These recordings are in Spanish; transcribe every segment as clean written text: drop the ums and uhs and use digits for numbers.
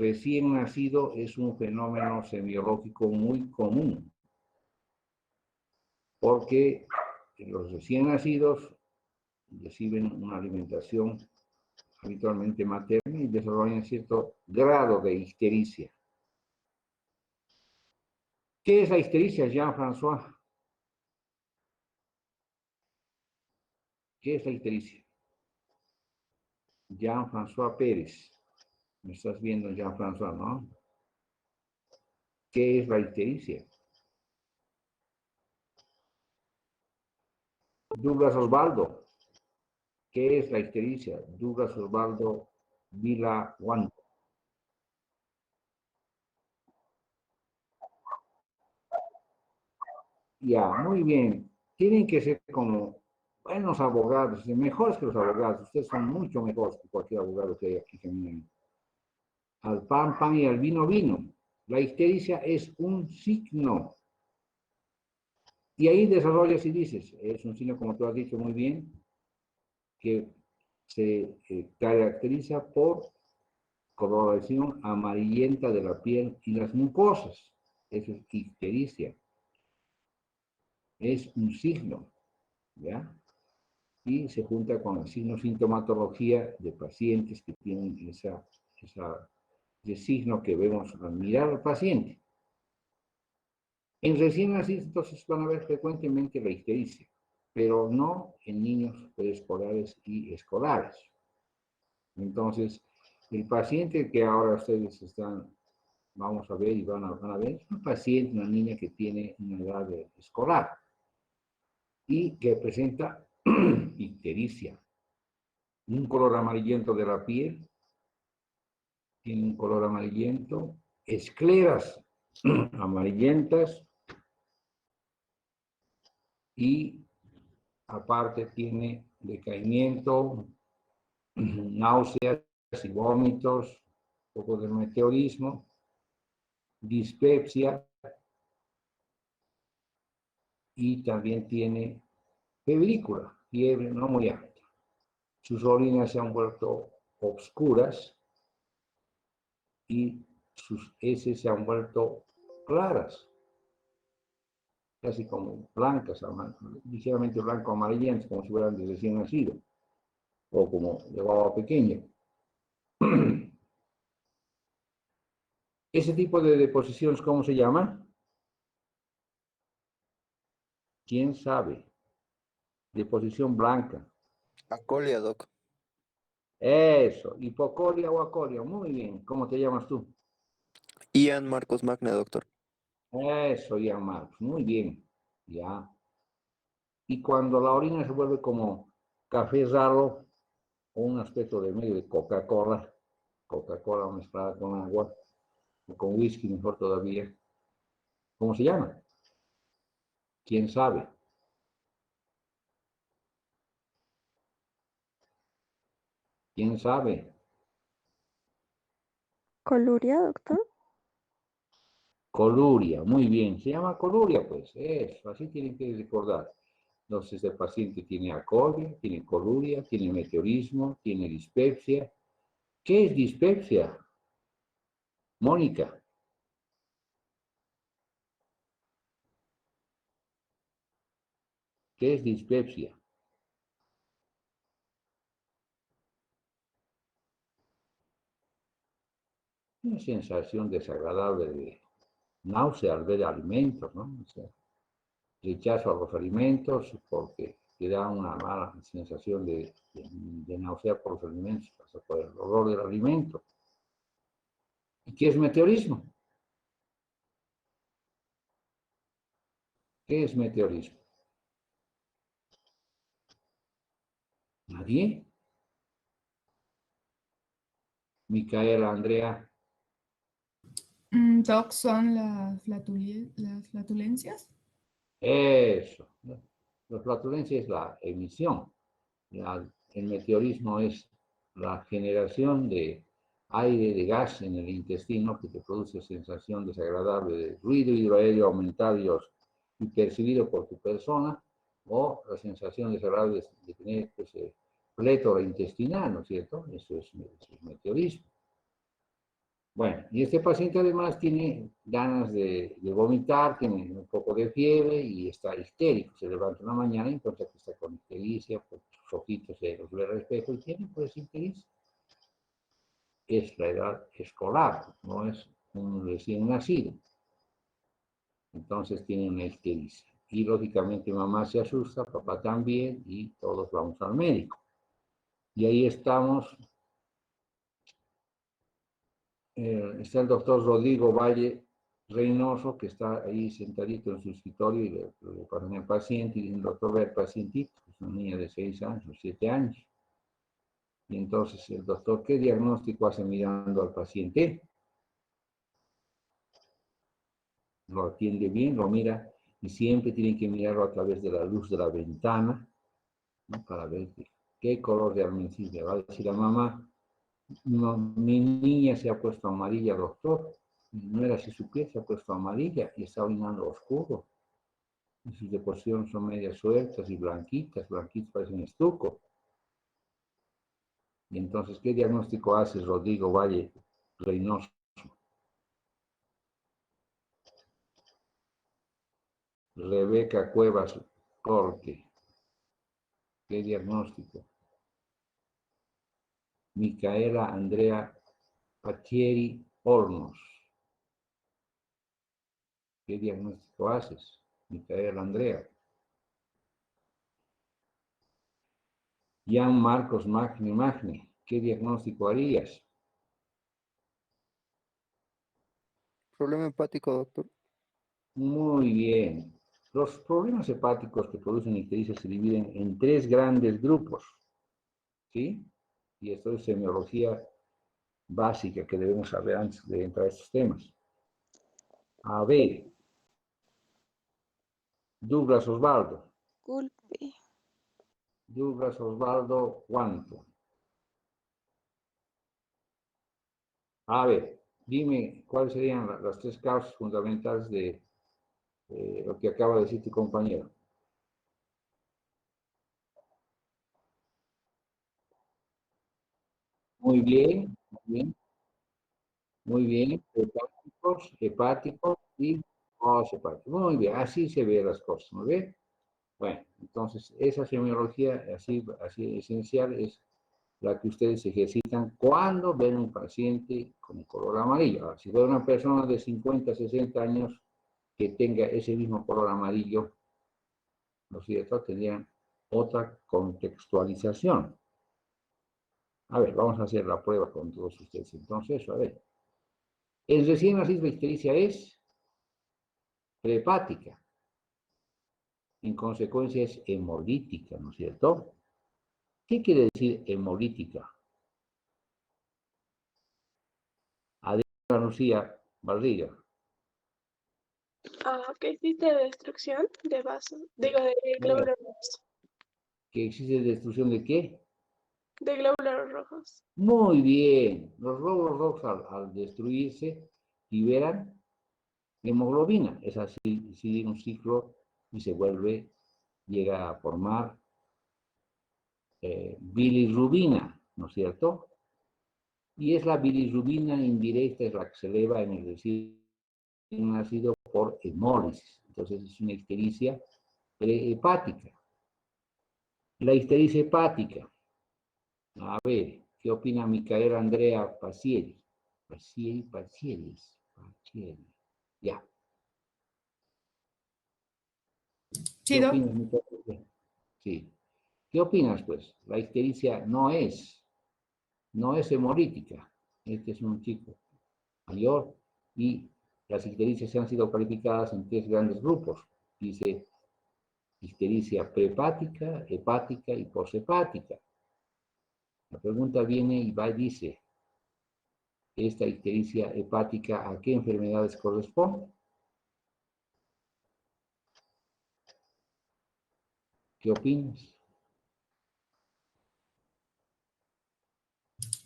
recién nacido es un fenómeno semiológico muy común, porque los recién nacidos reciben una alimentación habitualmente materna y desarrollan cierto grado de ictericia. ¿Qué es la ictericia, Jean-François? ¿Qué es la ictericia? Jean-François Pérez. Me estás viendo, Jean-François, ¿no? ¿Qué es la ictericia? Douglas Osvaldo. ¿Qué es la ictericia? Douglas Osvaldo Vila Guanto. Ya, muy bien. Tienen que ser como buenos abogados, mejores que los abogados. Ustedes son mucho mejores que cualquier abogado que hay aquí caminando. Al pan, pan y al vino, vino. La ictericia es un signo. Y ahí desarrollas y dices, es un signo, como tú has dicho muy bien, que se caracteriza por coloración amarillenta de la piel y las mucosas. Eso es ictericia. Es un signo, ¿ya? Y se junta con el signo sintomatología de pacientes que tienen ese signo que vemos al mirar al paciente. En recién nacidos, entonces van a ver frecuentemente la ictericia, pero no en niños preescolares y escolares. Entonces, el paciente que ahora ustedes están, vamos a ver y van a ver, es un paciente, una niña que tiene una edad escolar y que presenta ictericia. Un color amarillento de la piel, tiene un color amarillento, escleras amarillentas y aparte tiene decaimiento, náuseas y vómitos, un poco de meteorismo, dispepsia y también tiene febrícula, fiebre no muy alta. Sus orinas se han vuelto oscuras y sus heces se han vuelto claras, casi como blancas, ligeramente blanco amarillentas, como si fueran de recién nacido, o como de baba pequeña. Ese tipo de deposiciones, ¿cómo se llama? ¿Quién sabe? Deposición blanca. Acolia, doc. Eso, hipocoria o acoria. Muy bien. ¿Cómo te llamas tú? Ian Marcos Magna, doctor. Eso, ya, Marcos. Muy bien. Ya. Y cuando la orina se vuelve como café raro o un aspecto de medio de Coca-Cola mezclada con agua o con whisky, mejor todavía. ¿Cómo se llama? ¿Quién sabe? ¿Quién sabe? ¿Coluria, doctor? Coluria, muy bien. Se llama coluria, pues. Eso, así tienen que recordar. Entonces, el paciente tiene acolia, tiene coluria, tiene meteorismo, tiene dispepsia. ¿Qué es dispepsia? Mónica. ¿Qué es dispepsia? Una sensación desagradable de náusea al ver alimentos, ¿no? O sea, rechazo a los alimentos porque te da una mala sensación de náusea por los alimentos, o sea, por el olor del alimento. ¿Y qué es meteorismo? ¿Qué es meteorismo? ¿Nadie? Micaela, Andrea. Doc, son las flatulencias. Eso. La flatulencia es la emisión. El meteorismo es la generación de aire, de gas en el intestino que te produce sensación desagradable de ruido hidroaéreo aumentado y percibido por tu persona, o la sensación desagradable de tener pues, plétora intestinal, ¿no es cierto? Eso es meteorismo. Bueno, y este paciente además tiene ganas de vomitar, tiene un poco de fiebre y está histérico. Se levanta una mañana y encuentra que está con ictericia, pues, sus ojitos se los ve al espejo y tiene pues ictericia. Es la edad escolar, no es un recién nacido. Entonces tiene una ictericia. Y lógicamente mamá se asusta, papá también, y todos vamos al médico. Y ahí estamos. Está el doctor Rodrigo Valle Reynoso, que está ahí sentadito en su escritorio y le ponen al paciente y dice, doctor, ve al pacientito, es una niña de 6 años o 7 años. Y entonces el doctor, ¿qué diagnóstico hace mirando al paciente? Lo atiende bien, lo mira y siempre tienen que mirarlo a través de la luz de la ventana, ¿no? Para ver qué color realmente es. Le va a decir a mamá, no, mi niña se ha puesto amarilla, doctor. No era si su piel se ha puesto amarilla y está orinando oscuro. Y sus deposiciones son medias sueltas y blanquitas, blanquitas parecen estuco. Y entonces, ¿qué diagnóstico hace Rodrigo Valle Reynoso? Rebeca Cuevas Corte. ¿Qué diagnóstico? Micaela Andrea Pachieri Hornos. ¿Qué diagnóstico haces? Micaela Andrea. Jan Marcos Magni. ¿Qué diagnóstico harías? Problema hepático, doctor. Muy bien. Los problemas hepáticos que producen ictericia se dividen en 3 grandes grupos, ¿sí? Y esto es semiología básica que debemos saber antes de entrar a estos temas. A ver, Douglas Osvaldo. Disculpe. Douglas Osvaldo, ¿cuánto? A ver, dime cuáles serían las 3 causas fundamentales de lo que acaba de decir tu compañero. Muy bien, muy bien, muy bien. Hepáticos y poshepáticos. Muy bien, así se ven las cosas, ¿no ve? Bueno, entonces esa semiología así esencial es la que ustedes ejercitan cuando ven un paciente con color amarillo. Ahora, si ven una persona de 50, 60 años que tenga ese mismo color amarillo, ¿no es cierto? Tendrían otra contextualización. A ver, vamos a hacer la prueba con todos ustedes. Entonces, a ver. El recién nacido de ictericia es prehepática. En consecuencia es hemolítica, ¿no es cierto? ¿Qué quiere decir hemolítica? Adriana Lucía Barriga. Que existe destrucción de vasos, digo, de glóbulos rojos. ¿Que existe destrucción de qué? De glóbulos rojos. Muy bien. Los glóbulos rojos al destruirse liberan hemoglobina. Es así, sigue un ciclo y se vuelve, llega a formar bilirrubina, ¿no es cierto? Y es la bilirrubina indirecta, es la que se eleva en el recién nacido por hemólisis. Entonces es una ictericia prehepática. La ictericia hepática. A ver, ¿qué opina Micaela Andrea Pacieri? Pacieri. Ya. Sí, ¿Qué Doc. opinas, Micaela? Sí. ¿Qué opinas, pues? La ictericia no es hemolítica. Este es un chico mayor y las ictericias han sido calificadas en 3 grandes grupos. Dice ictericia prehepática, hepática y poshepática. La pregunta viene y va y dice, ¿esta ictericia hepática a qué enfermedades corresponde? ¿Qué opinas?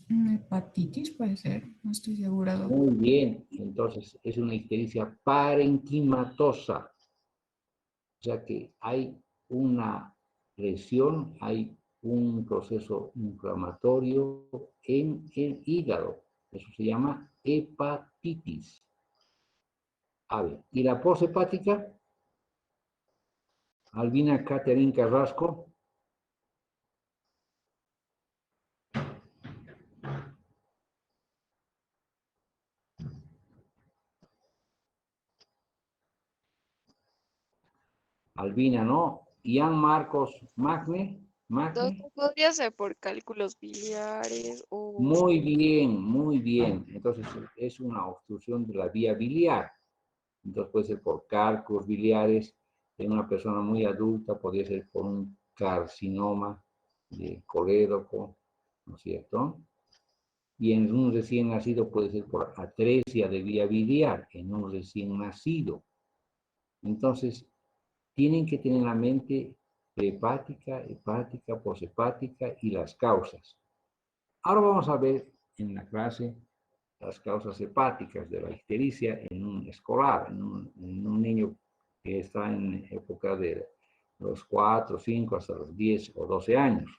Hepatitis puede ser, no estoy segura, Doc. Muy bien, entonces es una ictericia parenquimatosa. O sea que hay una lesión, hay un proceso inflamatorio en el hígado. Eso se llama hepatitis. A ver, ¿y la poshepática? Albina Catherine Carrasco. Albina, ¿no? Ian Marcos Magne. Doctor, podría ser por cálculos biliares o... Muy bien, muy bien. Entonces es una obstrucción de la vía biliar. Entonces puede ser por cálculos biliares en una persona muy adulta, podría ser por un carcinoma de colédoco, ¿no es cierto? Y en un recién nacido puede ser por atresia de vía biliar, en un recién nacido. Entonces, tienen que tener en la mente prehepática, hepática, poshepática y las causas. Ahora vamos a ver en la clase las causas hepáticas de la ictericia en un escolar, en un niño que está en época de los 4, 5 hasta los 10 o 12 años.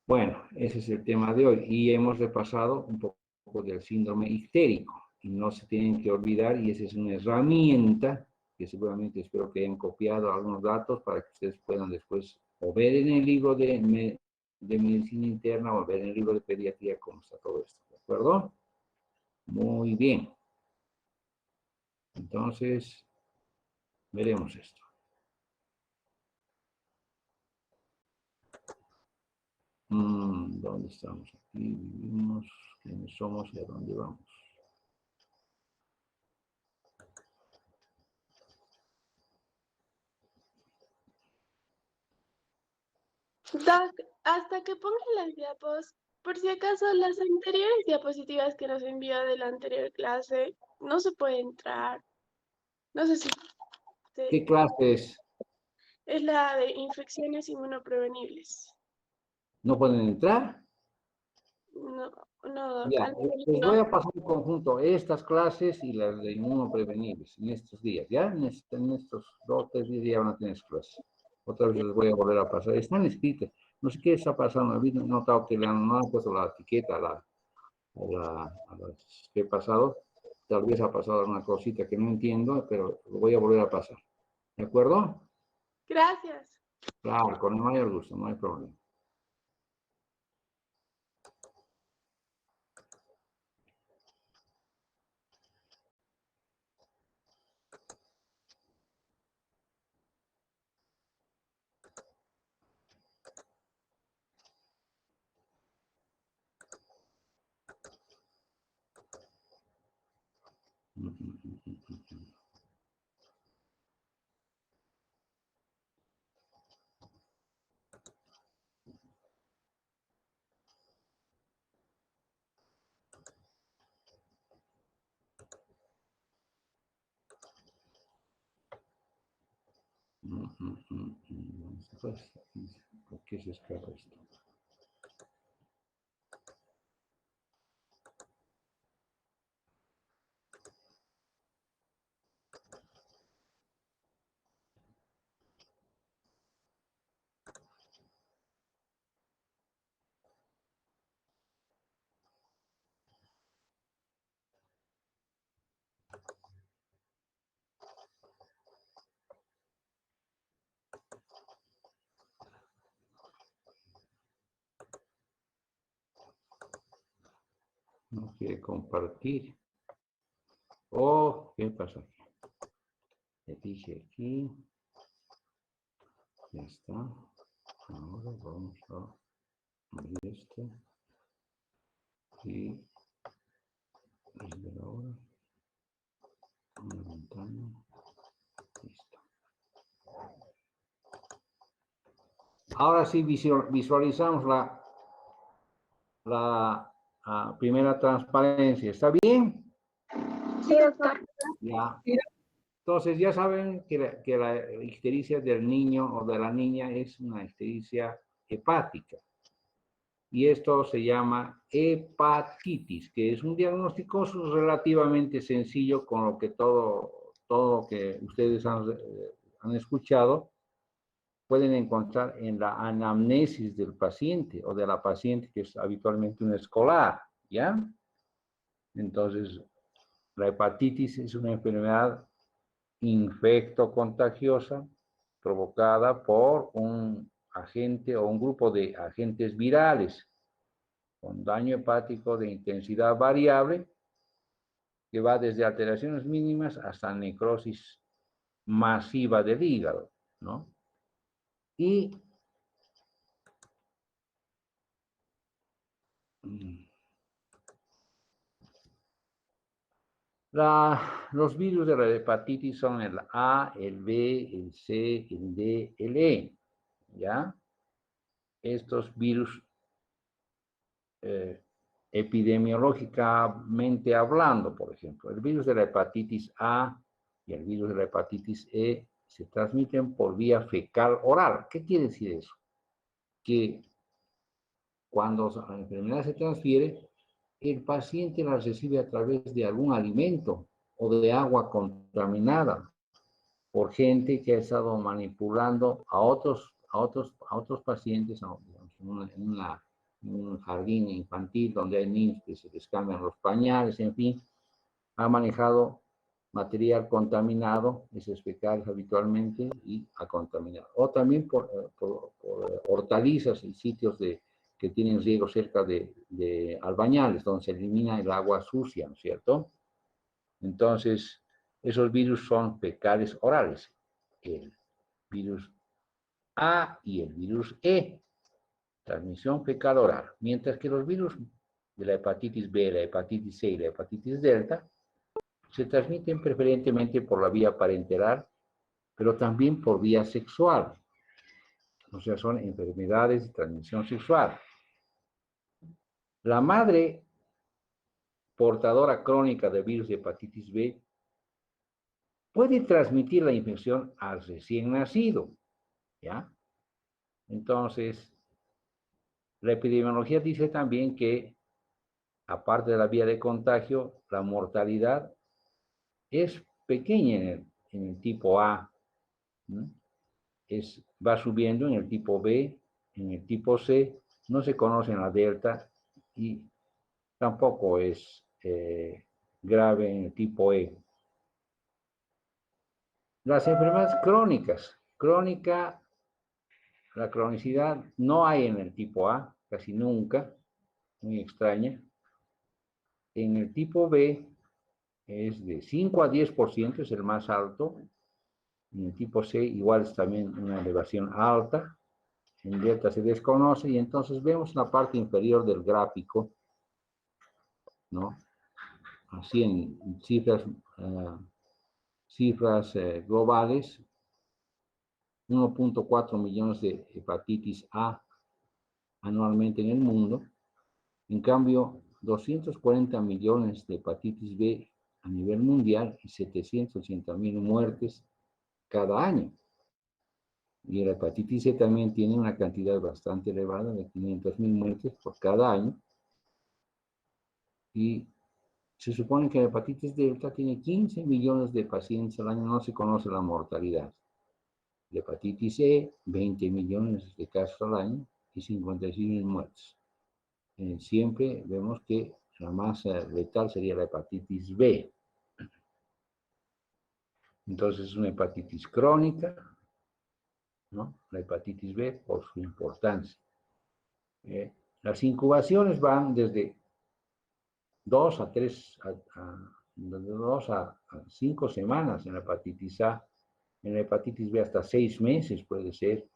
Bueno, ese es el tema de hoy y hemos repasado un poco del síndrome ictérico y no se tienen que olvidar y esa es una herramienta que seguramente espero que hayan copiado algunos datos para que ustedes puedan después o ver en el libro de medicina interna o ver en el libro de pediatría cómo está todo esto, ¿de acuerdo? Muy bien. Entonces, veremos esto. ¿Dónde estamos? Aquí vivimos, quiénes somos y a dónde vamos. Doc, hasta que ponga las diapos, por si acaso las anteriores diapositivas que nos envió de la anterior clase, no se puede entrar. No sé si ¿Qué clase es? es la de infecciones inmunoprevenibles. ¿No pueden entrar? No, no, Doc, Ya, al menos les voy no. a pasar en conjunto estas clases y las de inmunoprevenibles en estos días, ¿ya? En estos 2 o 3 días ya van a tener clases. Otra vez les voy a volver a pasar. Están escritas. No sé qué está pasando. Había notado que le no han puesto la etiqueta a las que he pasado. Tal vez ha pasado una cosita que no entiendo, pero lo voy a volver a pasar. ¿De acuerdo? Gracias. Claro, con el mayor gusto, no hay problema. ¿Por qué se escapa esto? No quiere compartir. Oh, ¿qué pasa aquí? Le dije aquí. Ya está. Ahora vamos a abrir esto. Y desde ahora una ventana. Listo. Ahora sí visualizamos la primera transparencia. ¿Está bien? Sí, doctor. Ya. Entonces ya saben que la ictericia del niño o de la niña es una ictericia hepática. Y esto se llama hepatitis, que es un diagnóstico relativamente sencillo con lo que todo lo que ustedes han escuchado. pueden encontrar en la anamnesis del paciente o de la paciente, que es habitualmente un escolar, ¿ya? Entonces, la hepatitis es una enfermedad infectocontagiosa provocada por un agente o un grupo de agentes virales con daño hepático de intensidad variable que va desde alteraciones mínimas hasta necrosis masiva del hígado, ¿no? Y los virus de la hepatitis son el A, el B, el C, el D, el E, ¿ya? Estos virus, epidemiológicamente hablando, por ejemplo, el virus de la hepatitis A y el virus de la hepatitis E se transmiten por vía fecal oral. ¿Qué quiere decir eso? Que cuando la enfermedad se transfiere, el paciente la recibe a través de algún alimento o de agua contaminada por gente que ha estado manipulando a otros pacientes en un jardín infantil donde hay niños que se les cambian los pañales, en fin, ha manejado material contaminado, esos fecales habitualmente, y ha contaminado. O también por hortalizas y sitios que tienen riego cerca de albañales, donde se elimina el agua sucia, ¿no es cierto? Entonces, esos virus son fecales orales. El virus A y el virus E, transmisión fecal oral. Mientras que los virus de la hepatitis B, la hepatitis C y la hepatitis delta se transmiten preferentemente por la vía parenteral, pero también por vía sexual. O sea, son enfermedades de transmisión sexual. La madre portadora crónica de virus de hepatitis B puede transmitir la infección al recién nacido, ¿ya? Entonces, la epidemiología dice también que, aparte de la vía de contagio, la mortalidad es pequeña en el tipo A, ¿no? Va subiendo en el tipo B, en el tipo C, no se conoce en la delta y tampoco es grave en el tipo E. Las enfermedades crónicas, la cronicidad no hay en el tipo A, casi nunca, muy extraña. En el tipo B es de 5 a 10%, es el más alto. En el tipo C igual es también una elevación alta. En delta se desconoce y entonces vemos en la parte inferior del gráfico, ¿no? Así en cifras globales, 1.4 millones de hepatitis A anualmente en el mundo. En cambio, 240 millones de hepatitis B a nivel mundial y 780.000 muertes cada año. Y la hepatitis C también tiene una cantidad bastante elevada de 500.000 muertes por cada año. Y se supone que la hepatitis delta tiene 15 millones de pacientes al año, no se conoce la mortalidad. La hepatitis C, 20 millones de casos al año y 56.000 muertes. Siempre vemos que la más letal sería la hepatitis B. Entonces es una hepatitis crónica, ¿no? La hepatitis B por su importancia. Las incubaciones van desde 2 a 5 semanas en la hepatitis A, en la hepatitis B hasta 6 meses puede ser,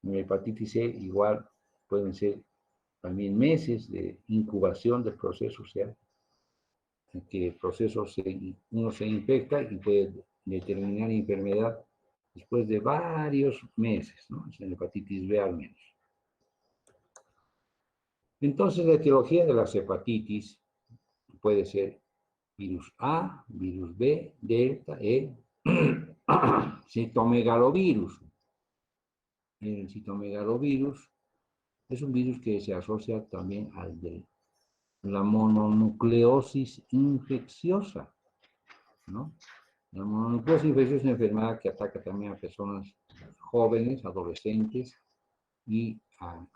en la hepatitis C igual pueden ser también meses de incubación del proceso, o sea, en que el proceso uno se infecta y puede determinar enfermedad después de varios meses, ¿no? Es en la hepatitis B al menos. Entonces, la etiología de las hepatitis puede ser virus A, virus B, delta, E, citomegalovirus. El citomegalovirus es un virus que se asocia también al de la mononucleosis infecciosa, ¿no? La mononucleosis infecciosa es una enfermedad que ataca también a personas jóvenes, adolescentes y a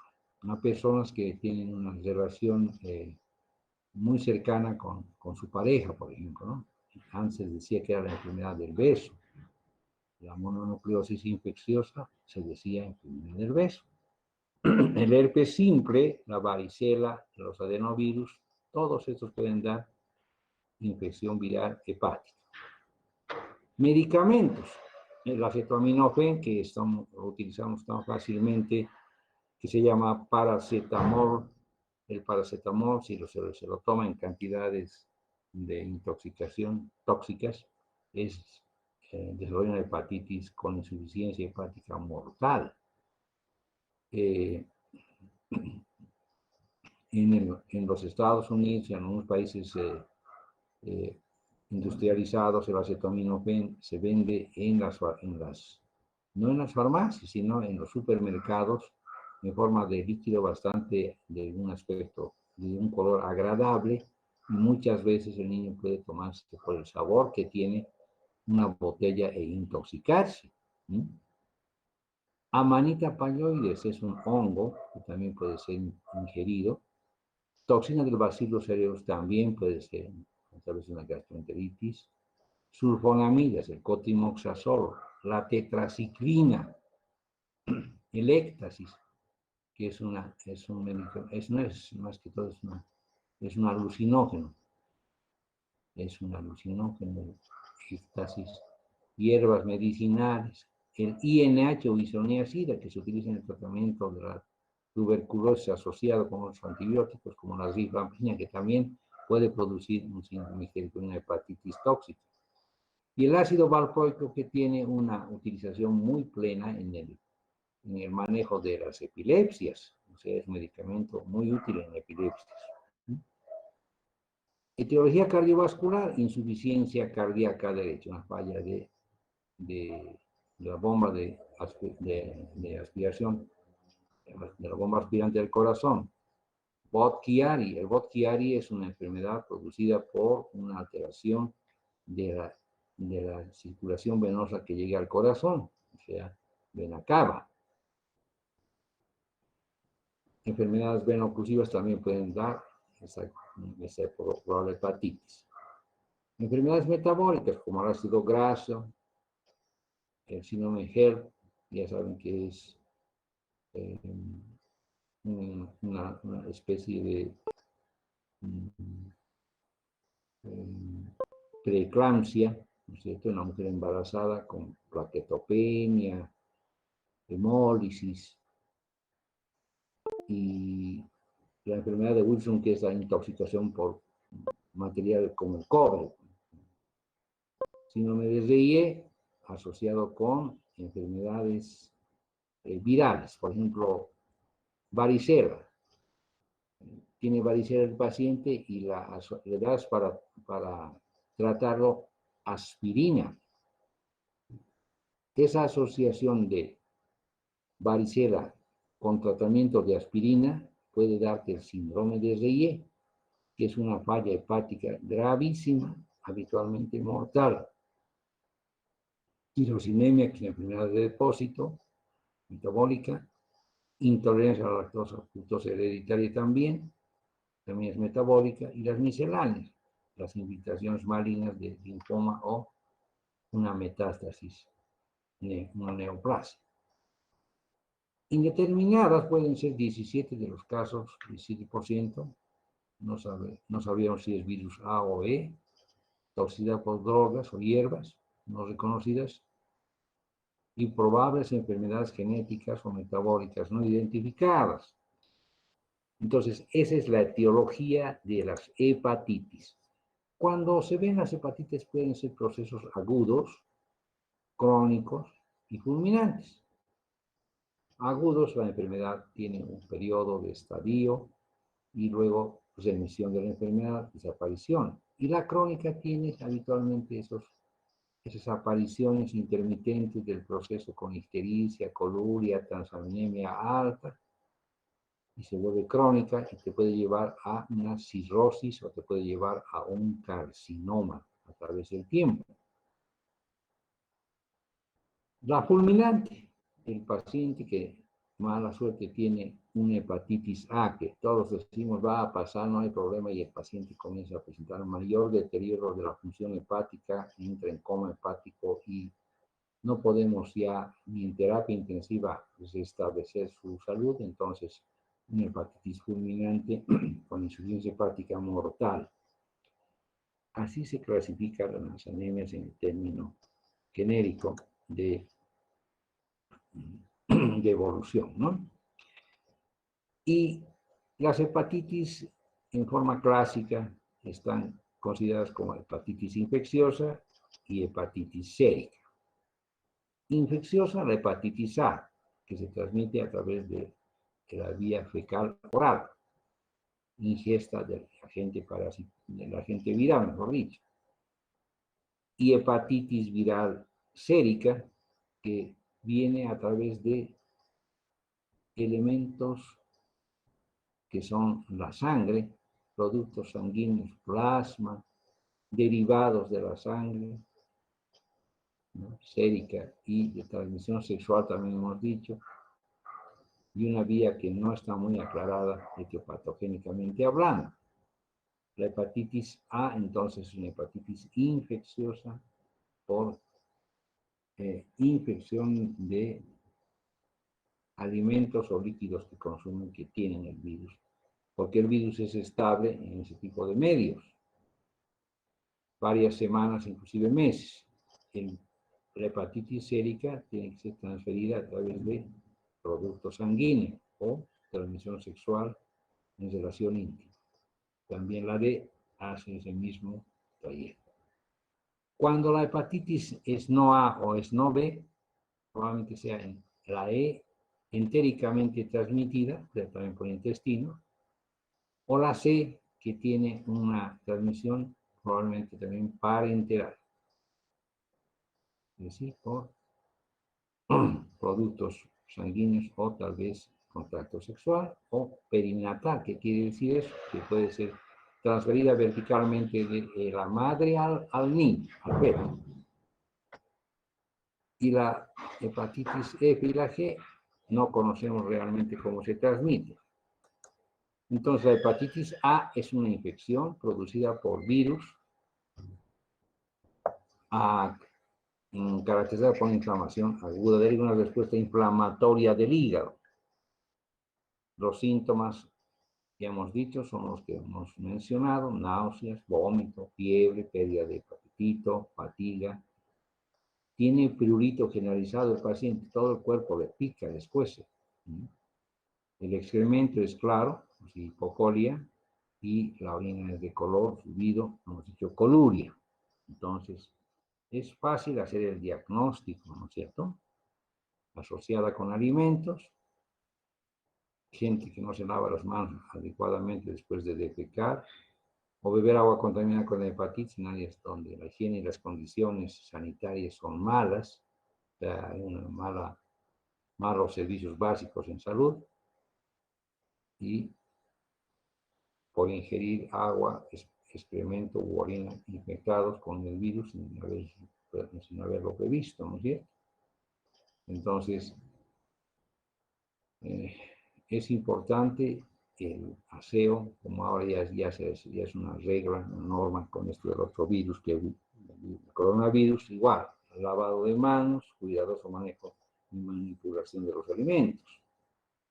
personas que tienen una relación muy cercana con su pareja, por ejemplo, ¿no? Antes decía que era la enfermedad del beso. La mononucleosis infecciosa se decía enfermedad del beso. El herpes simple, la varicela, los adenovirus, todos estos pueden dar infección viral hepática. Medicamentos. El acetaminofén, que utilizamos tan fácilmente, que se llama paracetamol. El paracetamol, si se lo toma en cantidades de intoxicación tóxicas, desarrolla una hepatitis con insuficiencia hepática mortal. En los Estados Unidos y en algunos países industrializados, el acetaminofén se vende no en las farmacias, sino en los supermercados, en forma de líquido de un aspecto, de un color agradable, y muchas veces el niño puede tomarse por el sabor que tiene una botella e intoxicarse. Amanita phalloides es un hongo que también puede ser ingerido. Toxina del Bacillus cereus también puede ser, tal vez una gastroenteritis. Sulfonamidas, el cotrimoxazol, la tetraciclina, el éxtasis, que es un medicamento, no es más que todo, es un alucinógeno. Es un alucinógeno, éxtasis, hierbas medicinales, el INH o isoniazida, que se utiliza en el tratamiento de la tuberculosis asociado con otros antibióticos, como la rifampicina, que también puede producir un síndrome de una hepatitis tóxica. Y el ácido valproico, que tiene una utilización muy plena en el manejo de las epilepsias, o sea, es un medicamento muy útil en epilepsias. Etiología cardiovascular, insuficiencia cardíaca derecha, una falla de la bomba de aspiración, de la bomba aspirante del corazón. Budd-Chiari. El Budd-Chiari es una enfermedad producida por una alteración de la circulación venosa que llega al corazón, o sea, vena cava. Enfermedades veno-oclusivas también pueden dar esa probable hepatitis. Enfermedades metabólicas como el ácido graso, el síndrome HERP, ya saben que es una especie de preeclampsia, ¿no es cierto?, en una mujer embarazada con plaquetopenia, hemólisis, y la enfermedad de Wilson, que es la intoxicación por material como el cobre. Síndrome de Reillet asociado con enfermedades virales, por ejemplo, varicela. Tiene varicela el paciente y le das para tratarlo aspirina. Esa asociación de varicela con tratamiento de aspirina puede darte el síndrome de Reillet, que es una falla hepática gravísima, habitualmente mortal. Tirosinemia, que es la enfermedad de depósito metabólica. Intolerancia a la lactosa, fructosa hereditaria también es metabólica. Y las misceláneas, las infiltraciones malignas de linfoma o una metástasis, una neoplasia. Indeterminadas pueden ser 17 de los casos, 17%. No sabíamos si es virus A o E, toxicidad por drogas o hierbas no reconocidas, y probables enfermedades genéticas o metabólicas no identificadas. Entonces, esa es la etiología de las hepatitis. Cuando se ven las hepatitis pueden ser procesos agudos, crónicos y fulminantes. Agudos, la enfermedad tiene un periodo de estadio y luego remisión de la enfermedad, desaparición. Y la crónica tiene habitualmente esas apariciones intermitentes del proceso con ictericia, coluria, transaminemia alta, y se vuelve crónica y te puede llevar a una cirrosis o te puede llevar a un carcinoma a través del tiempo. La fulminante, el paciente que mala suerte tiene una hepatitis A, que todos decimos va a pasar, no hay problema, y el paciente comienza a presentar mayor deterioro de la función hepática, entra en coma hepático y no podemos ya ni en terapia intensiva restablecer su salud, entonces una hepatitis fulminante con insuficiencia hepática mortal. Así se clasifican las anemias en el término genérico de evolución, ¿no? Y las hepatitis en forma clásica están consideradas como hepatitis infecciosa y hepatitis sérica. Infecciosa, la hepatitis A, que se transmite a través de la vía fecal oral, ingesta del agente viral, mejor dicho. Y hepatitis viral sérica, que viene a través de elementos que son la sangre, productos sanguíneos, plasma, derivados de la sangre, ¿no? Sérica y de transmisión sexual también hemos dicho, y una vía que no está muy aclarada etiopatogénicamente hablando. La hepatitis A, entonces, es una hepatitis infecciosa por infección de alimentos o líquidos que consumen que tienen el virus, porque el virus es estable en ese tipo de medios, varias semanas, inclusive meses. La hepatitis sérica tiene que ser transferida a través de productos sanguíneos o transmisión sexual en relación íntima. También la D hace ese mismo trayecto. Cuando la hepatitis es no A o es no B, probablemente sea en la E entéricamente transmitida, también por intestino, o la C, que tiene una transmisión probablemente también parenteral, es decir, por productos sanguíneos o tal vez contacto sexual, o perinatal, que quiere decir eso, que puede ser transferida verticalmente de la madre al niño, al feto. Y la hepatitis F y la G no conocemos realmente cómo se transmite. Entonces, la hepatitis A es una infección producida por virus caracterizada por inflamación aguda de una respuesta inflamatoria del hígado. Los síntomas que hemos dicho son los que hemos mencionado: náuseas, vómito, fiebre, pérdida de apetito, fatiga. Tiene prurito generalizado el paciente, todo el cuerpo le pica, le escuece. El excremento es claro, hipocolia, y la orina es de color fluido, hemos dicho coluria. Entonces, es fácil hacer el diagnóstico, ¿no es cierto? Asociada con alimentos, gente que no se lava las manos adecuadamente después de defecar, o beber agua contaminada con la hepatitis en áreas donde la higiene y las condiciones sanitarias son malas, o sea, hay malos servicios básicos en salud, y por ingerir agua, excremento u orina infectados con el virus sin haberlo previsto, ¿no es cierto? Entonces, es importante el aseo, como ahora ya es una regla, una norma con esto del otro virus, que el coronavirus, igual, lavado de manos, cuidadoso manejo y manipulación de los alimentos.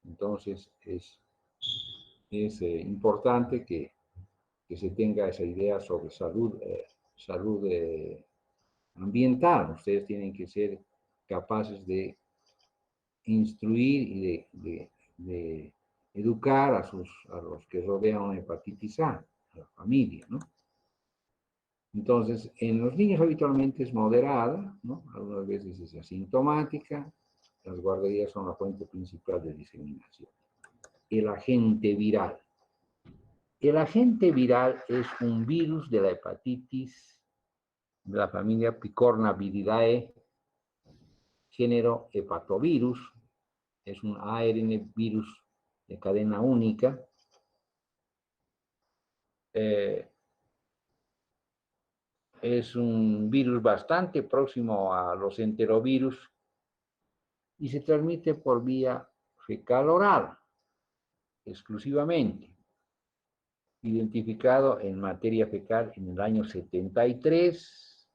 Entonces, es importante que se tenga esa idea sobre salud ambiental. Ustedes tienen que ser capaces de instruir y de educar a los que rodean una hepatitis A, a la familia, ¿no? Entonces, en los niños habitualmente es moderada, ¿no? Algunas veces es asintomática. Las guarderías son la fuente principal de diseminación. El agente viral. El agente viral es un virus de la hepatitis de la familia Picornaviridae, género hepatovirus. Es un ARN virus de cadena única. Es un virus bastante próximo a los enterovirus, y se transmite por vía fecal oral, exclusivamente. Identificado en materia fecal en el año 73,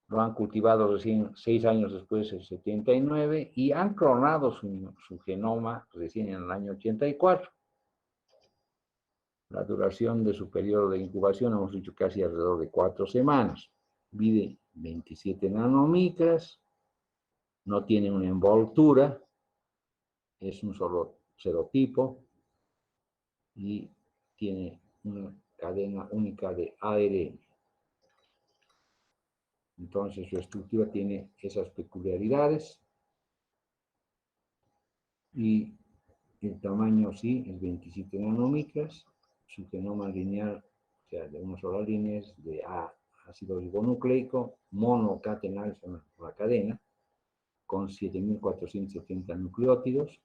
lo han cultivado recién 6 años después, el 79, y han clonado su genoma recién en el año 84. La duración de su periodo de incubación, hemos dicho casi alrededor de 4 semanas. Mide 27 nanomicras, no tiene una envoltura, es un solo serotipo y tiene una cadena única de ARN. Entonces su estructura tiene esas peculiaridades y el tamaño sí es 27 nanomicras, su genoma lineal, o sea, de una sola línea es de ácido ribonucleico, monocatenal, es una cadena, con 7.470 nucleótidos,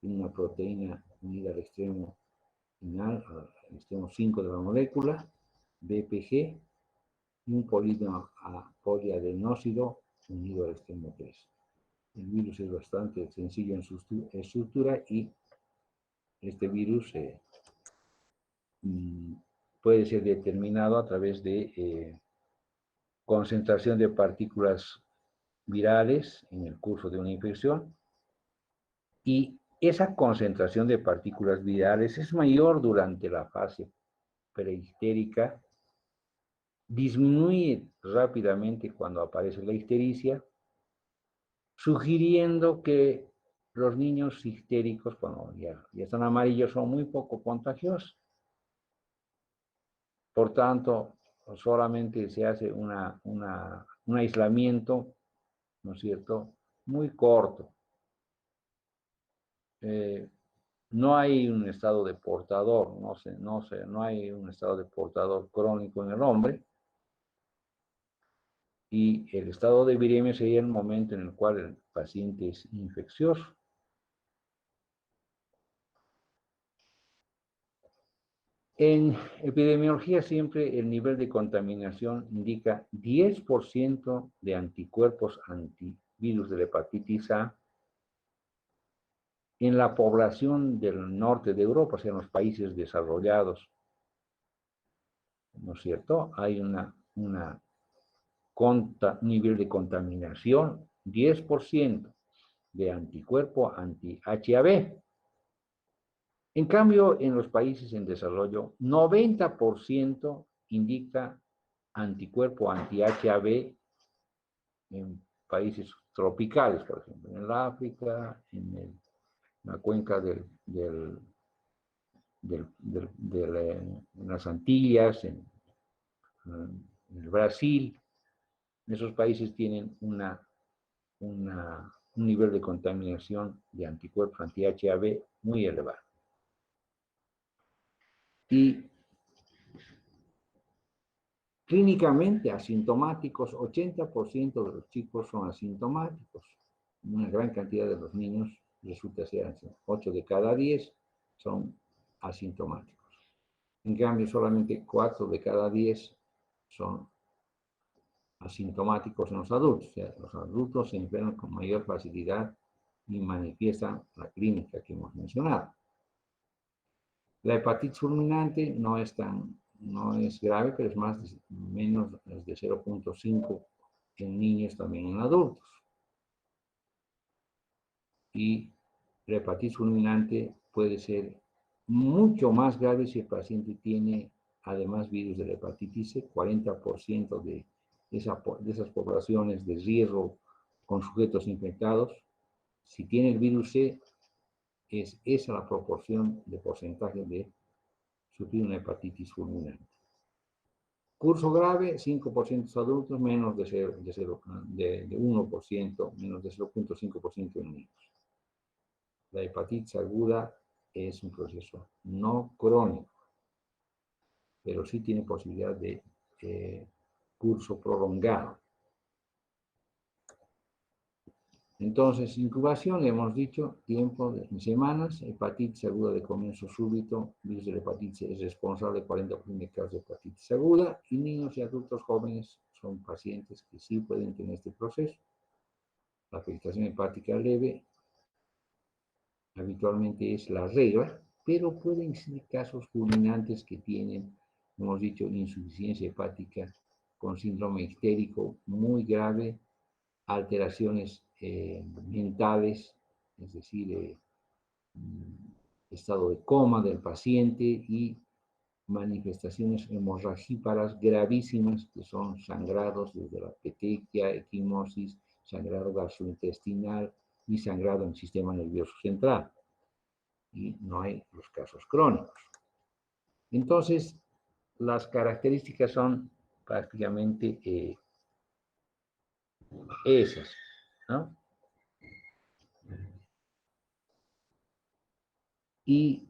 una proteína unida al extremo final, al extremo 5 de la molécula, BPG, y un polígono poliadenósido unido al extremo 3. El virus es bastante sencillo en su estructura y este virus puede ser determinado a través de concentración de partículas virales en el curso de una infección, y esa concentración de partículas virales es mayor durante la fase preictérica, disminuye rápidamente cuando aparece la ictericia, sugiriendo que los niños ictéricos, cuando ya están amarillos, son muy poco contagiosos. Por tanto, solamente se hace un aislamiento, ¿no es cierto?, muy corto. No hay un estado de portador, no hay un estado de portador crónico en el hombre, y el estado de viremia sería el momento en el cual el paciente es infeccioso. En epidemiología siempre el nivel de contaminación indica 10% de anticuerpos antivirus de la hepatitis A en la población del norte de Europa, o sea, en los países desarrollados, ¿no es cierto? Hay un nivel de contaminación, 10% de anticuerpo anti-HAV. En cambio, en los países en desarrollo, 90% indica anticuerpo anti-HAV en países tropicales, por ejemplo, en el África, en la cuenca de las Antillas, en el Brasil. Esos países tienen un nivel de contaminación de anticuerpos anti-HAV muy elevado. Y clínicamente asintomáticos, 80% de los chicos son asintomáticos. Una gran cantidad de los niños, resulta ser 8 de cada 10, son asintomáticos. En cambio, solamente 4 de cada 10 son asintomáticos en los adultos. O sea, los adultos se enferman con mayor facilidad y manifiestan la clínica que hemos mencionado. La hepatitis fulminante no es grave, pero es menos de 0.5 en niños, también en adultos. Y la hepatitis fulminante puede ser mucho más grave si el paciente tiene además virus de la hepatitis C. 40% de esas poblaciones de riesgo con sujetos infectados, si tiene el virus C, es esa la proporción de porcentaje de sufrir una hepatitis fulminante. Curso grave, 5% adultos, menos de 1%, menos de 0.5% en niños. La hepatitis aguda es un proceso no crónico, pero sí tiene posibilidad de curso prolongado. Entonces, incubación, le hemos dicho, tiempo de semanas, hepatitis aguda de comienzo súbito, virus de la hepatitis es responsable de 40% de casos de hepatitis aguda, y niños y adultos jóvenes son pacientes que sí pueden tener este proceso. La afectación hepática leve habitualmente es la regla, pero pueden existir casos fulminantes que tienen, hemos dicho, insuficiencia hepática con síndrome ictérico muy grave, alteraciones mentales, es decir, estado de coma del paciente y manifestaciones hemorragíparas gravísimas, que son sangrados desde la petechia, equimosis, sangrado gastrointestinal y sangrado en el sistema nervioso central. Y no hay los casos crónicos. Entonces, las características son prácticamente esas, ¿no? Y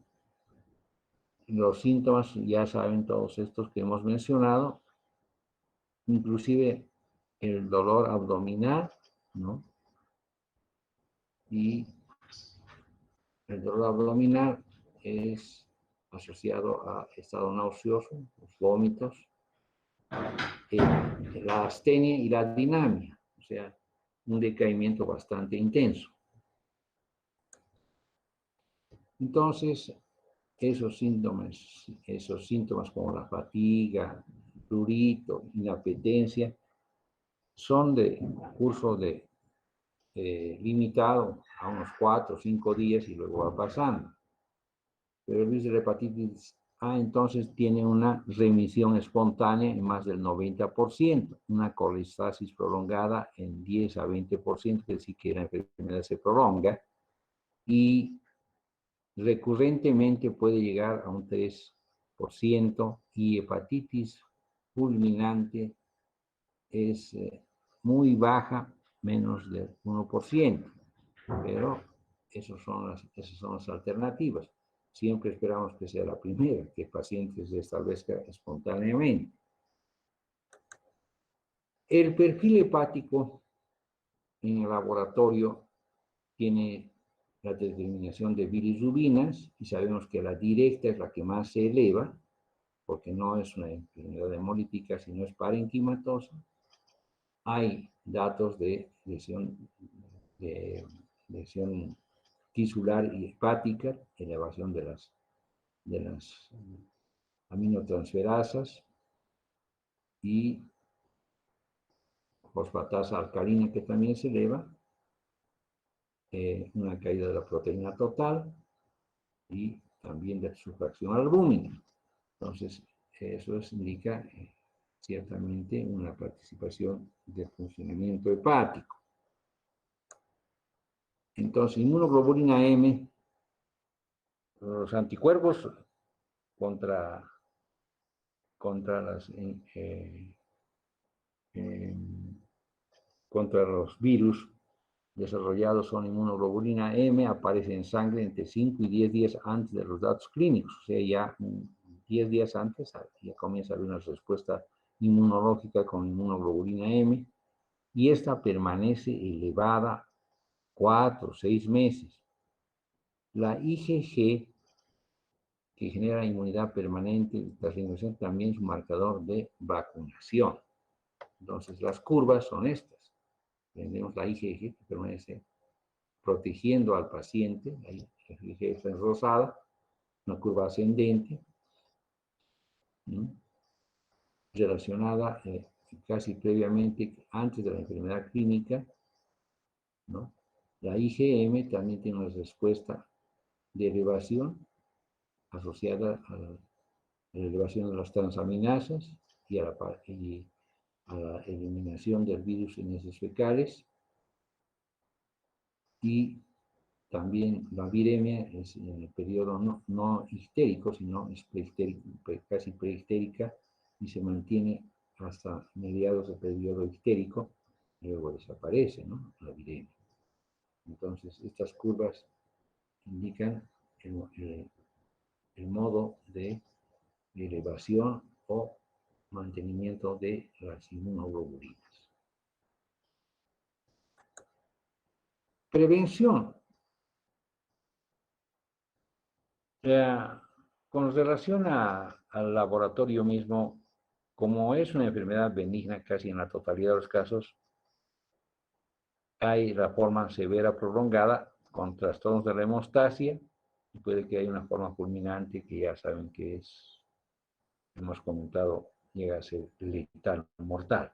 los síntomas, ya saben todos estos que hemos mencionado, inclusive el dolor abdominal, ¿no? Y el dolor abdominal es asociado a estado nauseoso, los vómitos, la astenia y la dinamia, o sea, un decaimiento bastante intenso. Entonces, esos síntomas como la fatiga, prurito, inapetencia, son de curso limitado a unos 4 o 5 días y luego va pasando. Pero el virus de la hepatitis A entonces tiene una remisión espontánea en más del 90%, una colistasis prolongada en 10 a 20%, que decir que la enfermedad se prolonga, y recurrentemente puede llegar a un 3%, y hepatitis fulminante es muy baja, menos del 1%, pero esas son las alternativas. Siempre esperamos que sea la primera, que el paciente se establezca espontáneamente. El perfil hepático en el laboratorio tiene la determinación de bilirrubinas, y sabemos que la directa es la que más se eleva, porque no es una enfermedad hemolítica, sino es parenquimatosa. Hay datos de lesión tisular y hepática, elevación de las aminotransferasas y fosfatasa alcalina, que también se eleva, una caída de la proteína total y también de su fracción albúmina. Entonces, eso indica ciertamente una participación del funcionamiento hepático. Entonces, inmunoglobulina M, los anticuerpos contra los virus desarrollados son inmunoglobulina M, aparece en sangre entre 5 y 10 días antes de los datos clínicos, o sea, ya 10 días antes ya comienza a haber una respuesta inmunológica con inmunoglobulina M, y esta permanece elevada 4 o 6 meses. La IgG, que genera inmunidad permanente, la renovación también es un marcador de vacunación. Entonces, las curvas son estas. Tenemos la IgG que permanece protegiendo al paciente, la IgG está en rosada, una curva ascendente, ¿no? Relacionada casi previamente, antes de la enfermedad clínica, ¿no? La IgM también tiene una respuesta de elevación asociada a la elevación de las transaminasas y a la eliminación del virus en heces fecales. Y también la viremia es en el periodo no histérico, sino es casi prehistérica, y se mantiene hasta mediados del periodo histérico, y luego desaparece, ¿no?, la viremia. Entonces, estas curvas indican el modo de elevación o mantenimiento de las inmunoglobulinas. Prevención. Con relación al laboratorio mismo, como es una enfermedad benigna casi en la totalidad de los casos, hay la forma severa prolongada con trastornos de la hemostasia, y puede que haya una forma fulminante que ya saben que es, hemos comentado, llega a ser letal, mortal.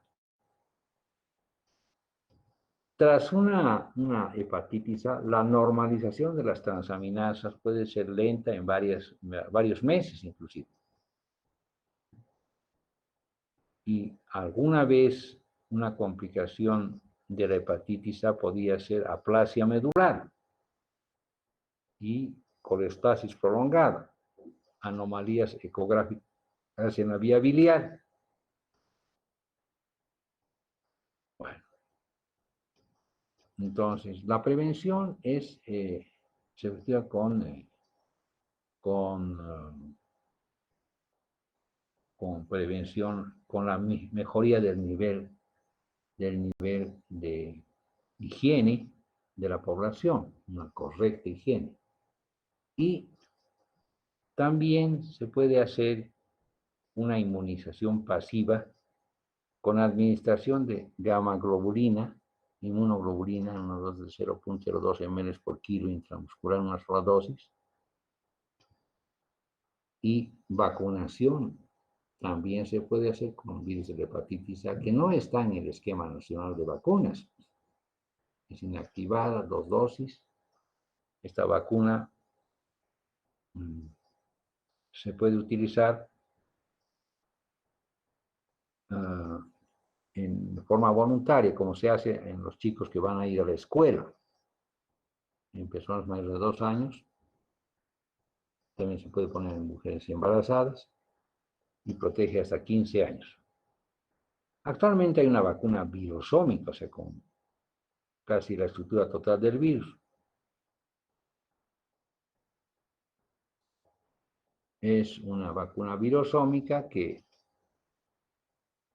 Tras una hepatitis A, la normalización de las transaminasas puede ser lenta en varios meses inclusive. Y alguna vez una complicación de la hepatitis A podía ser aplasia medular y colestasis prolongada, anomalías ecográficas en la vía biliar. Bueno, entonces la prevención se efectúa con prevención, con la mejoría del nivel de higiene de la población, una correcta higiene. Y también se puede hacer una inmunización pasiva con administración de gamma-globulina, inmunoglobulina, una dosis de 0.02 ml por kilo intramuscular, una sola dosis, y vacunación también se puede hacer con virus de la hepatitis A, que no está en el esquema nacional de vacunas. Es inactivada, 2 dosis. Esta vacuna se puede utilizar en forma voluntaria, como se hace en los chicos que van a ir a la escuela. En personas mayores de 2 años, también se puede poner en mujeres embarazadas y protege hasta 15 años. Actualmente hay una vacuna virosómica, o sea, con casi la estructura total del virus. Es una vacuna virosómica que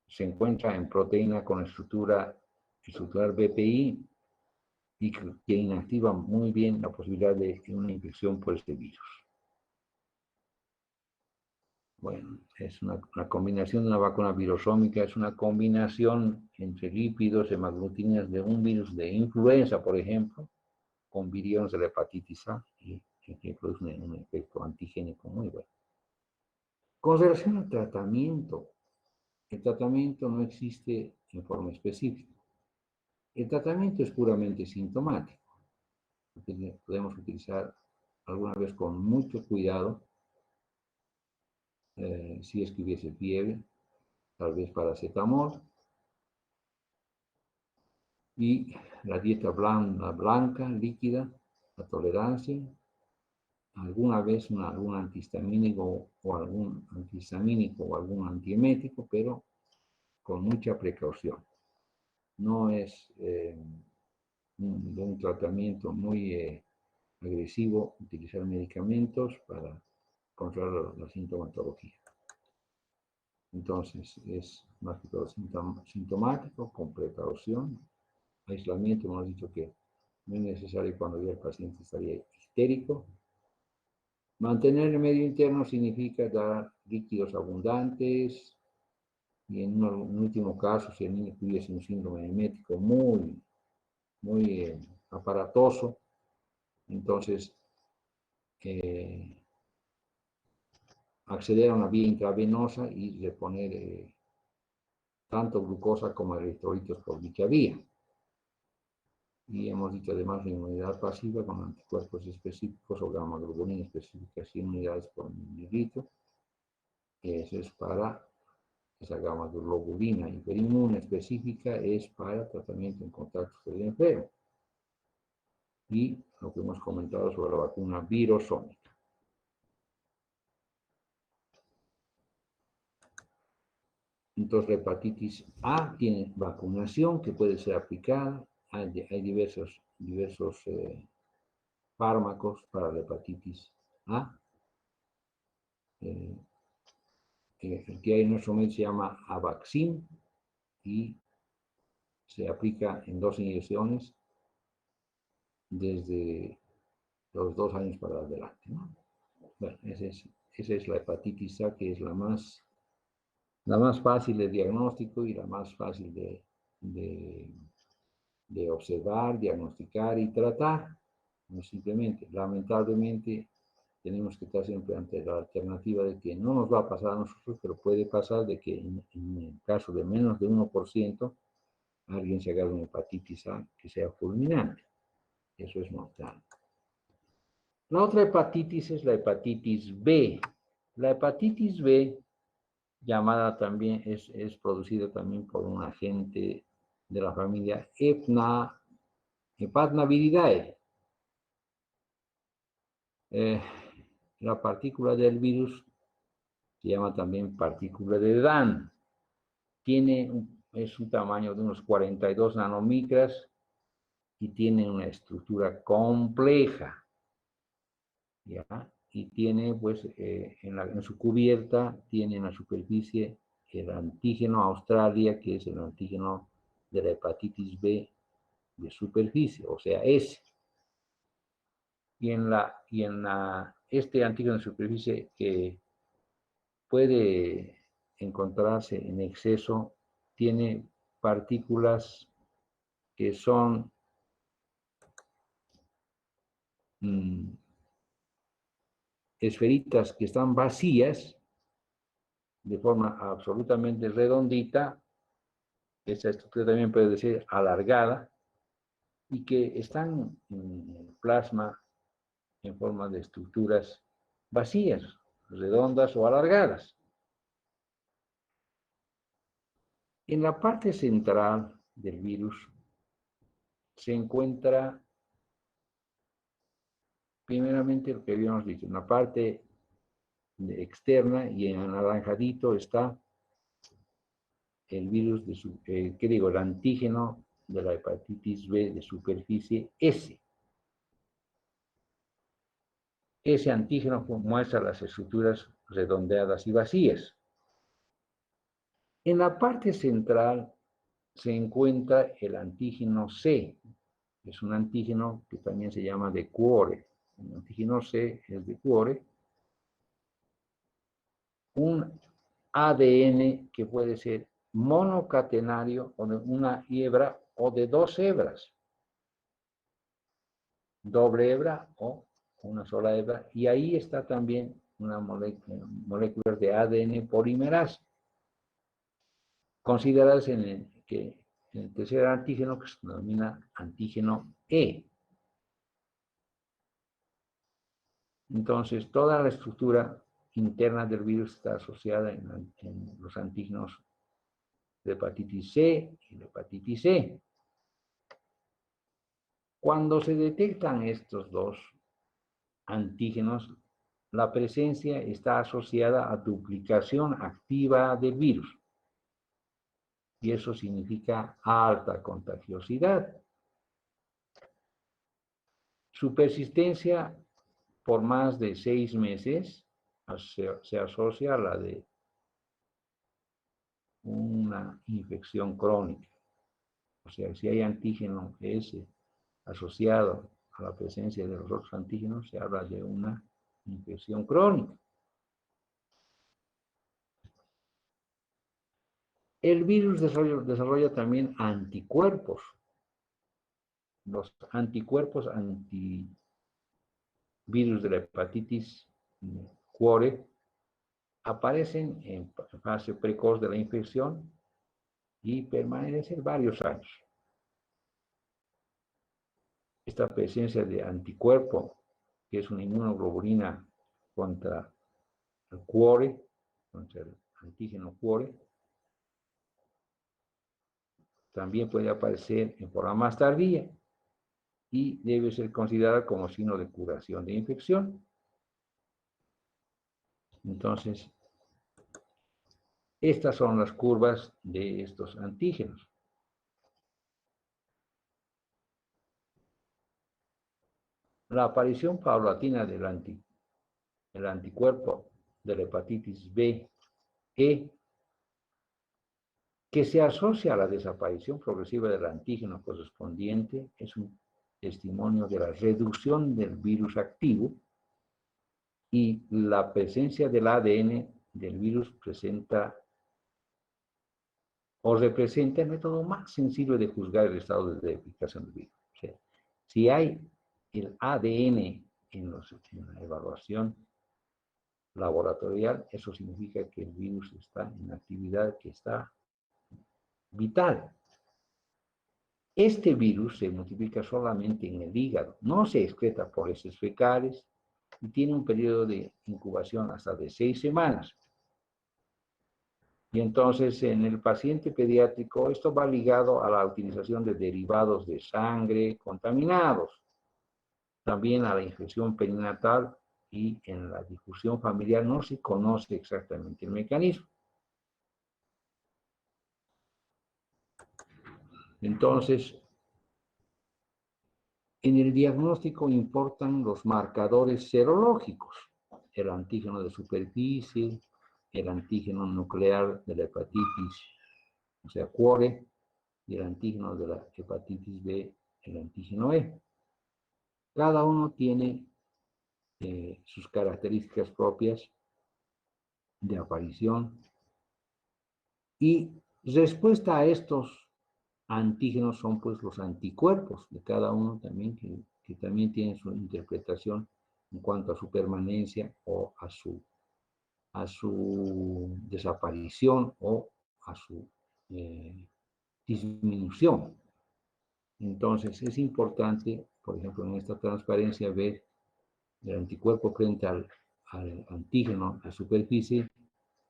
se encuentra en proteína con estructural BPI y que inactiva muy bien la posibilidad de una infección por este virus. Bueno, es una combinación de una vacuna virosómica, es una combinación entre lípidos, hemaglutinas de un virus de influenza, por ejemplo, con viriones de la hepatitis A, y que produce un efecto antigénico muy bueno. Con relación al tratamiento, el tratamiento no existe en forma específica. El tratamiento es puramente sintomático. Podemos utilizar alguna vez con mucho cuidado, si es que hubiese fiebre, tal vez paracetamol, y la dieta blanca, líquida, la tolerancia, alguna vez algún antihistamínico o algún antihistamínico o algún antiemético, pero con mucha precaución. No es un tratamiento muy agresivo utilizar medicamentos para controlar la sintomatología. Entonces, es más que todo sintomático, con precaución, aislamiento. Hemos dicho que no es necesario cuando ya el paciente estaría histérico. Mantener el medio interno significa dar líquidos abundantes, y en un último caso, si el niño tuviese un síndrome emético muy aparatoso, entonces acceder a una vía intravenosa y reponer tanto glucosa como electrolitos por dicha vía. Y hemos dicho además la inmunidad pasiva con anticuerpos específicos o gamma-globulina específica, 100 unidades por mililitro. Eso es para esa gamma-globulina hiperinmune específica, es para tratamiento en contacto del enfermo. Y lo que hemos comentado sobre la vacuna virosómica. Entonces, la hepatitis A tiene vacunación que puede ser aplicada. Hay diversos fármacos para la hepatitis A. El que hay en nuestro momento se llama Avaxin y se aplica en 2 inyecciones desde los 2 años para adelante, ¿no? Bueno, esa es la hepatitis A, que es la más fácil de diagnóstico y la más fácil de de observar, diagnosticar y tratar. No simplemente, lamentablemente, tenemos que estar siempre ante la alternativa de que no nos va a pasar a nosotros, pero puede pasar de que en el caso de menos de 1%, alguien se agarre una hepatitis A que sea fulminante. Eso es mortal. La otra hepatitis es la hepatitis B. La hepatitis B, llamada también, es producida también por un agente de la familia Hepatnaviridae. La partícula del virus se llama también partícula de Dan. Es un tamaño de unos 42 nanomicras y tiene una estructura compleja, ¿ya? Y tiene, pues, en su cubierta, tiene en la superficie el antígeno Australia, que es el antígeno de la hepatitis B de superficie, o sea, S. Este antígeno de superficie que puede encontrarse en exceso, tiene partículas que son esferitas que están vacías de forma absolutamente redondita. Esta estructura también puede ser alargada y que están en el plasma en forma de estructuras vacías, redondas o alargadas. En la parte central del virus se encuentra primeramente lo que habíamos dicho, en la parte externa y en anaranjadito está el virus el antígeno de la hepatitis B de superficie S. Ese antígeno muestra las estructuras redondeadas y vacías. En la parte central se encuentra el antígeno C. Es un antígeno que también se llama de cuore. El antígeno C es de cuore. Un ADN que puede ser monocatenario o de una hebra o de dos hebras. Doble hebra o una sola hebra. Y ahí está también una molécula de ADN polimerasa. Consideradas en el tercer antígeno que se denomina antígeno E. Entonces, toda la estructura interna del virus está asociada en los antígenos de hepatitis C y de hepatitis E. Cuando se detectan estos dos antígenos, la presencia está asociada a duplicación activa del virus. Y eso significa alta contagiosidad. Su persistencia por más de 6 meses se asocia a la de una infección crónica. O sea, si hay antígeno S asociado a la presencia de los otros antígenos, se habla de una infección crónica. El virus desarrolla también anticuerpos. Los anticuerpos antivirus de la hepatitis cuore aparecen en fase precoz de la infección y permanecen varios años. Esta presencia de anticuerpo, que es una inmunoglobulina contra el cuore, contra el antígeno cuore, también puede aparecer en forma más tardía y debe ser considerada como signo de curación de infección. Entonces, estas son las curvas de estos antígenos. La aparición paulatina del anticuerpo de la hepatitis B, E, que se asocia a la desaparición progresiva del antígeno correspondiente, es un testimonio de la reducción del virus activo y la presencia del ADN del virus presenta o representa el método más sensible de juzgar el estado de aplicación del virus. O sea, si hay el ADN en la evaluación laboratorial, eso significa que el virus está en actividad que está vital. Este virus se multiplica solamente en el hígado, no se excreta por heces fecales y tiene un periodo de incubación hasta de 6 semanas. Y entonces en el paciente pediátrico esto va ligado a la utilización de derivados de sangre contaminados, también a la infección perinatal, y en la difusión familiar no se conoce exactamente el mecanismo. Entonces, en el diagnóstico importan los marcadores serológicos, el antígeno de superficie, el antígeno nuclear de la hepatitis, o sea, cuore, y el antígeno de la hepatitis B, el antígeno E. Cada uno tiene sus características propias de aparición y respuesta a estos antígenos son pues los anticuerpos de cada uno también, que también tienen su interpretación en cuanto a su permanencia o a su desaparición o a su disminución. Entonces es importante, por ejemplo, en esta transparencia ver el anticuerpo frente al antígeno de superficie,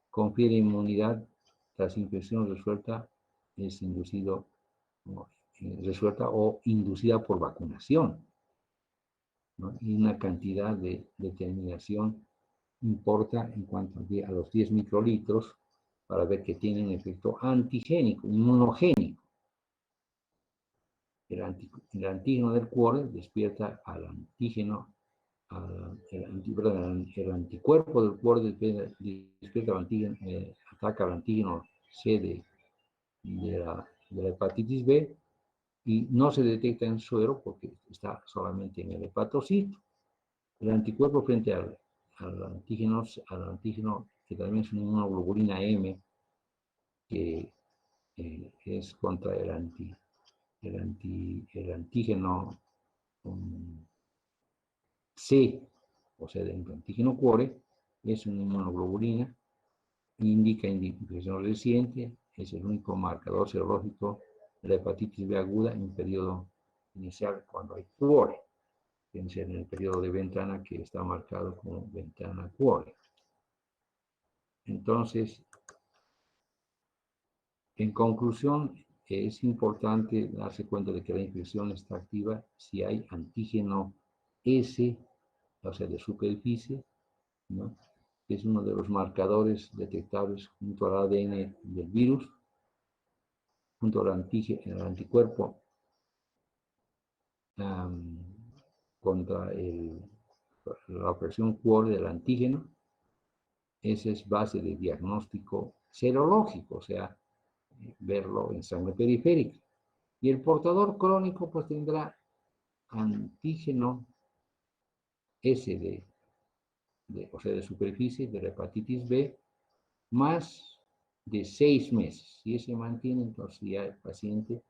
confiere inmunidad tras infección resuelta, es inducido, resuelta o inducida por vacunación, ¿no? Y una cantidad de determinación importa en cuanto a los 10 microlitros para ver que tienen efecto antigénico, inmunogénico. El antígeno del cuore despierta al antígeno, el anticuerpo del cuore despierta al antígeno, ataca al antígeno C de la hepatitis B, y no se detecta en suero porque está solamente en el hepatocito. El anticuerpo frente al antígeno que también es una inmunoglobulina M, que es contra el antígeno C, o sea, el antígeno cuore, es una inmunoglobulina, indica infección reciente, es el único marcador serológico de la hepatitis B aguda en periodo inicial cuando hay cuore, en el periodo de ventana que está marcado como ventana cuore. Entonces, en conclusión, es importante darse cuenta de que la infección está activa si hay antígeno S, o sea, de superficie, ¿no? Que es uno de los marcadores detectables junto al ADN del virus, junto al anticuerpo contra la opresión cuore del antígeno. Esa es base de diagnóstico serológico, o sea, verlo en sangre periférica. Y el portador crónico pues tendrá antígeno S o sea, de superficie de la hepatitis B, más de 6 meses. Si se mantiene, entonces ya el paciente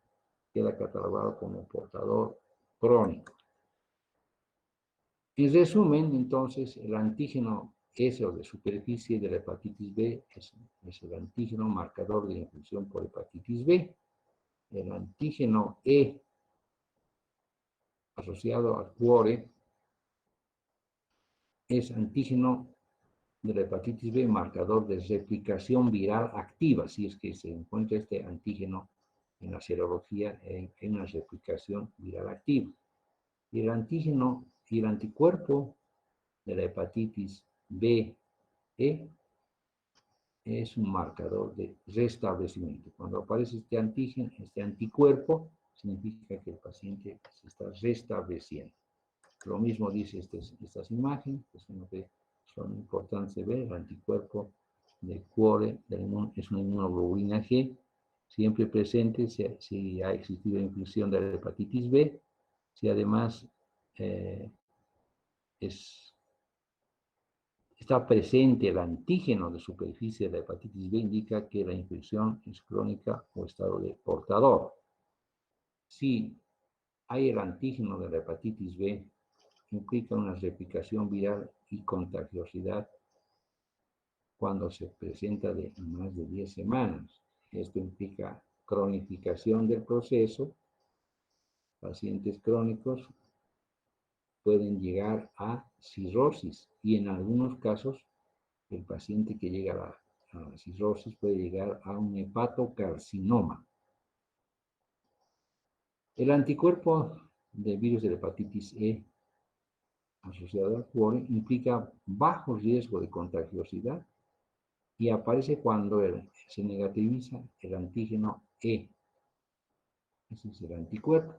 queda catalogado como portador crónico. En resumen, entonces, el antígeno S o de superficie de la hepatitis B es el antígeno marcador de la infección por hepatitis B. El antígeno E asociado al cuore es antígeno de la hepatitis B marcador de replicación viral activa, si es que se encuentra este antígeno en la serología en una replicación viral activa. Y el antígeno y el anticuerpo de la hepatitis B E es un marcador de restablecimiento. Cuando aparece este antígeno, este anticuerpo, significa que el paciente se está restableciendo. Lo mismo dice estas imágenes, que son importantes de ver. El anticuerpo de cuore es una inmunoglobulina G, siempre presente si ha existido infección de la hepatitis B, si además es está presente el antígeno de superficie de la hepatitis B, indica que la infección es crónica o estado de portador. Si hay el antígeno de la hepatitis B, implica una replicación viral y contagiosidad cuando se presenta de más de 10 semanas. Esto implica cronificación del proceso. Pacientes crónicos pueden llegar a cirrosis y en algunos casos el paciente que llega a la cirrosis puede llegar a un hepatocarcinoma. El anticuerpo del virus de la hepatitis E asociado al cuore implica bajo riesgo de contagiosidad y aparece cuando se negativiza el antígeno E. Ese es el anticuerpo.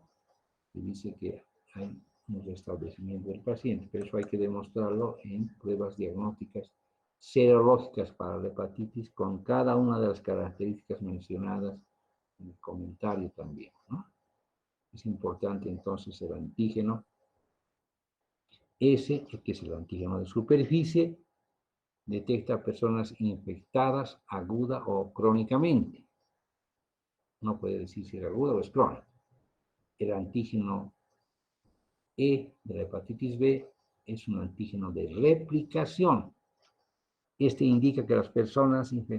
Se dice que hay un restablecimiento del paciente, pero eso hay que demostrarlo en pruebas diagnósticas serológicas para la hepatitis con cada una de las características mencionadas en el comentario también, ¿no? Es importante entonces el antígeno S, que es el antígeno de superficie, detecta personas infectadas aguda o crónicamente. No puede decir si es aguda o es crónica. El antígeno E de la hepatitis B es un antígeno de replicación. Este indica que las personas infectadas